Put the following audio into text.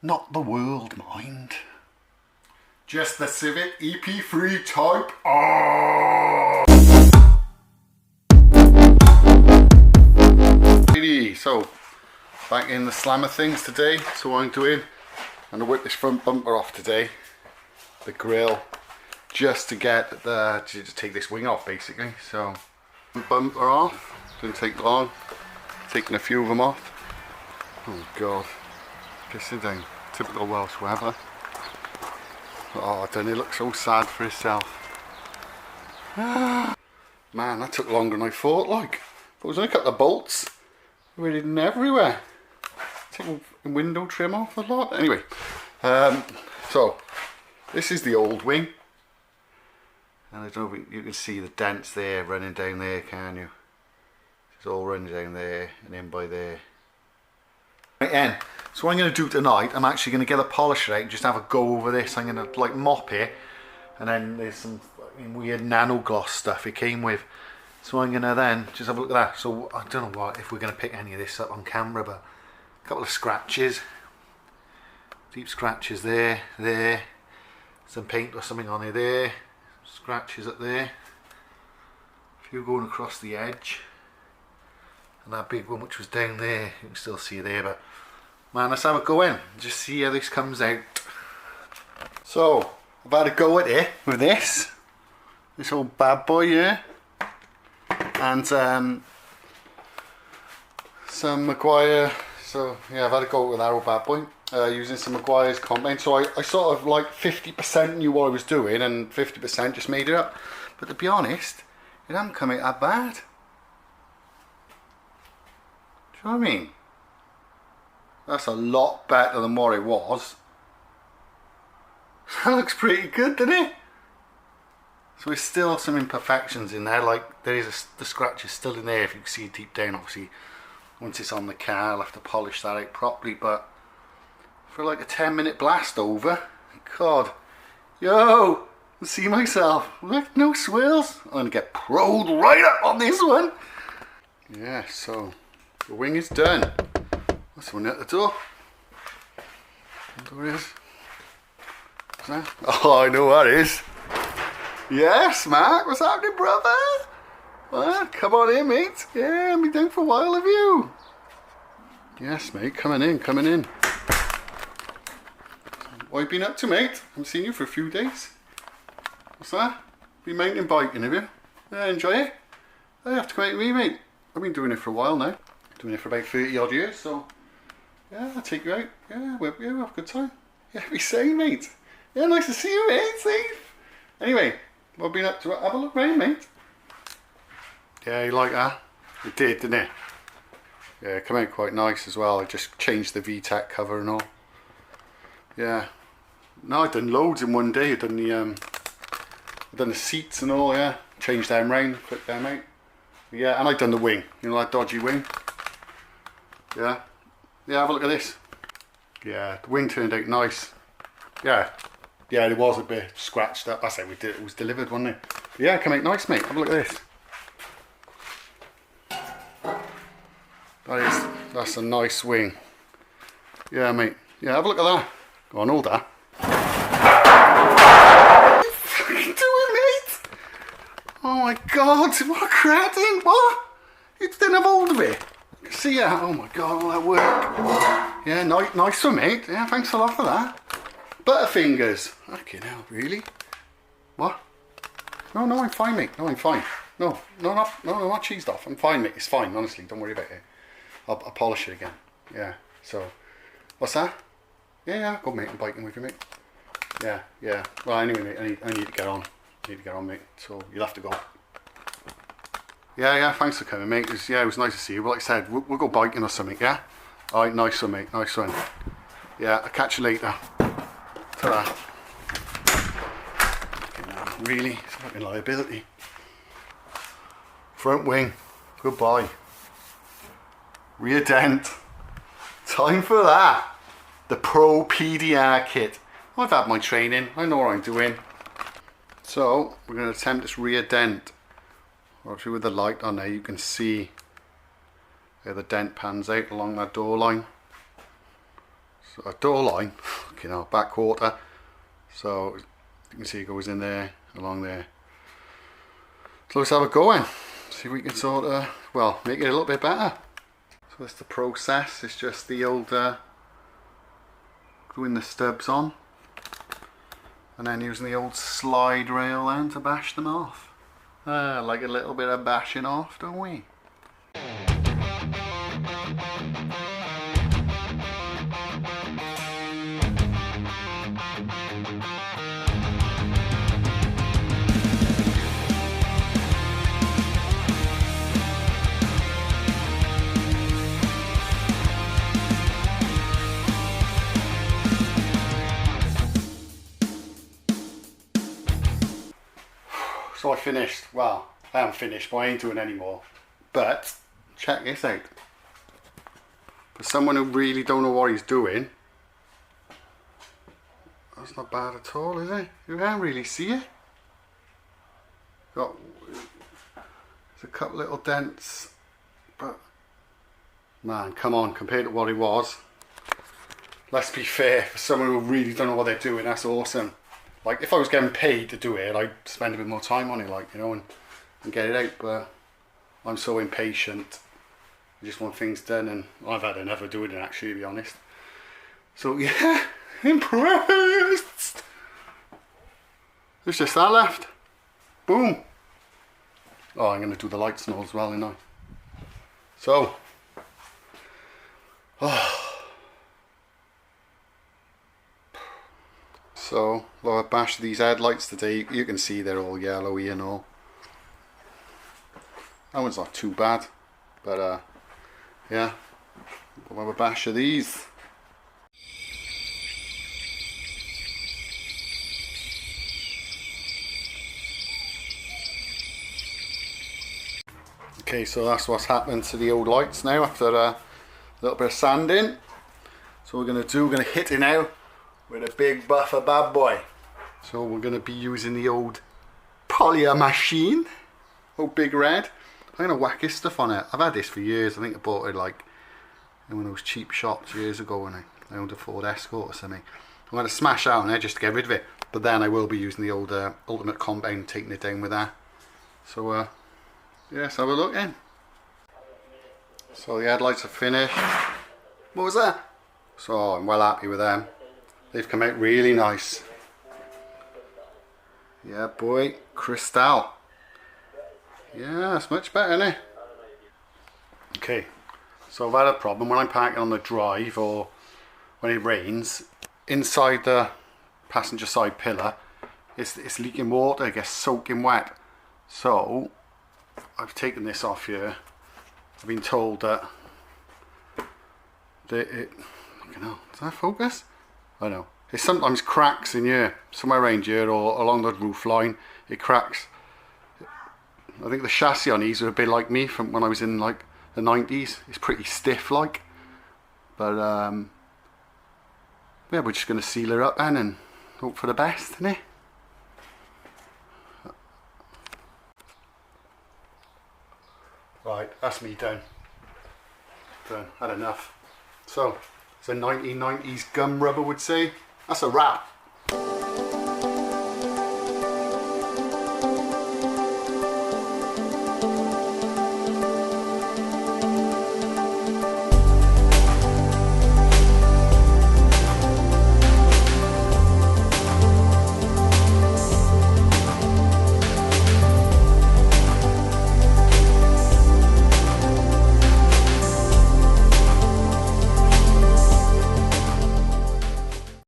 Not the world, mind. Just the Civic EP3 Type R. So, back in the slammer things today. So what I'm doing, I'm going to whip this front bumper off today. The grill. Just to get the, to take this wing off basically. So, bumper off. Didn't take long. Taking a few of them off. Oh God. Pissing down. Typical Welsh weather. Oh, doesn't it look so sad for itself? Man, that took longer than I thought. Like, it was only a couple of bolts. We're hidden everywhere. Take a window trim off a lot. Anyway, so this is the old wing, and I don't know if you can see the dents there running down there, can you? It's all running down there and in by there. Right, N. So what I'm going to do tonight, I'm actually going to get a polisher out and just have a go over this. I'm going to like mop it, and then there's some weird nano gloss stuff it came with. So I'm going to then just have a look at that. So I don't know what if we're going to pick any of this up on camera, but a couple of scratches, deep scratches there, some paint or something on it there, scratches up there, a few going across the edge, and that big one which was down there, you can still see there. But man, let's have a go in, just see how this comes out. So I've had a go at it with this old bad boy here. And some Maguire, so yeah, I've had a go with that old bad boy, using some Maguire's compound. So I sort of like 50% knew what I was doing and 50% just made it up. But to be honest, it hasn't come out that bad. Do you know what I mean? That's a lot better than what it was. That looks pretty good, doesn't it? So there's still some imperfections in there, like there is the scratch is still in there if you can see deep down. Obviously once it's on the car I'll have to polish that out properly, but for like a 10-minute blast over, God, yo, I see myself, look, no swirls. I'm going to get proed right up on this one. Yeah, so the wing is done. That's one at the door. The door is. What's that? Oh, I know what it is. Yes, Mark, what's happening, brother? Well, come on in, mate. Yeah, I've been down for a while, have you? Yes, mate, coming in. What have you been up to, mate? I haven't seen you for a few days. What's that? Been mountain biking, have you? Yeah, enjoy it? You have to come out with me, mate. I've been doing it for a while now. Doing it for about 30 odd years, so yeah, I'll take you out. Yeah, we'll have a good time. Yeah, be safe, mate. Yeah, nice to see you, mate. Safe. Anyway, what have been up to? Have a look round, mate. Yeah, you like that? It did, didn't it? Yeah, it came out quite nice as well. I just changed the VTAC cover and all. Yeah. No, I've done loads in one day. I've done the seats and all, yeah. Changed them round, put them out. Yeah, and I've done the wing. You know that dodgy wing? Yeah. Yeah, have a look at this. Yeah, the wing turned out nice. Yeah. Yeah, it was a bit scratched up. That's how we did it. It was delivered, wasn't it? But yeah, come out nice, mate. Have a look at this. That's a nice wing. Yeah, mate. Yeah, have a look at that. Go on, hold that. What are you doing, mate? Oh my God, what a cradding. What? You didn't have hold of it? See ya. Oh my God, all that work. Yeah, nice one, mate. Yeah, thanks a lot for that. Butterfingers. Fucking hell, really? What? No, I'm fine, mate. No, I'm fine. No, not cheesed off. I'm fine, mate. It's fine, honestly. Don't worry about it. I'll polish it again. Yeah, so. What's that? Yeah, go, mate. I'm biking with you, mate. Yeah. Well, anyway, mate, I need to get on. Mate. So you'll have to go. Yeah, thanks for coming, mate. It was nice to see you. Well, like I said, we'll go biking or something, yeah? Alright, nice one, mate. Nice one. Yeah, I'll catch you later. Ta-da. Really? It's a fucking liability. Front wing. Goodbye. Rear dent. Time for that. The Pro PDR kit. I've had my training. I know what I'm doing. So, we're going to attempt this rear dent. Obviously with the light on there you can see how the dent pans out along that door line. So a door line, you know, back quarter. So you can see it goes in there, along there. So let's have a go in. See if we can sort of, well, make it a little bit better. So that's the process. It's just the old gluing the stubs on, and then using the old slide rail then to bash them off. Like a little bit of bashing off, don't we? So I finished, well, I haven't finished, but I ain't doing any more. But, check this out. For someone who really don't know what he's doing, that's not bad at all, is it? You can't really see it. There's a couple little dents, but man, come on, compared to what it was. Let's be fair, for someone who really don't know what they're doing, that's awesome. Like, if I was getting paid to do it, I'd spend a bit more time on it, like, you know, and get it out, but I'm so impatient. I just want things done, and I've had enough of doing it, actually, to be honest. So, yeah, impressed! There's just that left. Boom! Oh, I'm going to do the lights now as well, ain't I? So, So, well, I bashed these headlights today. You can see they're all yellowy and all. That one's not too bad, but yeah, we'll have a bash of these. Okay, so that's what's happened to the old lights now after a little bit of sanding. So we're going to hit it now with a big buffer bad boy. So we're going to be using the old polymer machine, old Big Red. I'm going to whack this stuff on it. I've had this for years. I think I bought it like in one of those cheap shops years ago when I owned a Ford Escort or something. I'm going to smash out on it just to get rid of it, but then I will be using the old Ultimate Compound, taking it down with that. So yeah, let's have a look in. So the headlights are finished. What was that? So I'm well happy with them. They've come out really nice. Yeah boy, crystal. Yeah, it's much better, isn't it? Okay, so I've had a problem when I'm parking on the drive or when it rains. Inside the passenger side pillar, it's leaking water, it gets soaking wet. So I've taken this off here. I've been told that I don't know, does that focus? I know. It sometimes cracks in here, somewhere around here or along the roof line, it cracks. I think the chassis on these are a bit like me from when I was in like the 90s. It's pretty stiff like. But yeah, we're just going to seal her up then and hope for the best, innit? Right, that's me done. Done, had enough. So, as a 1990s gum rubber would say, that's a wrap.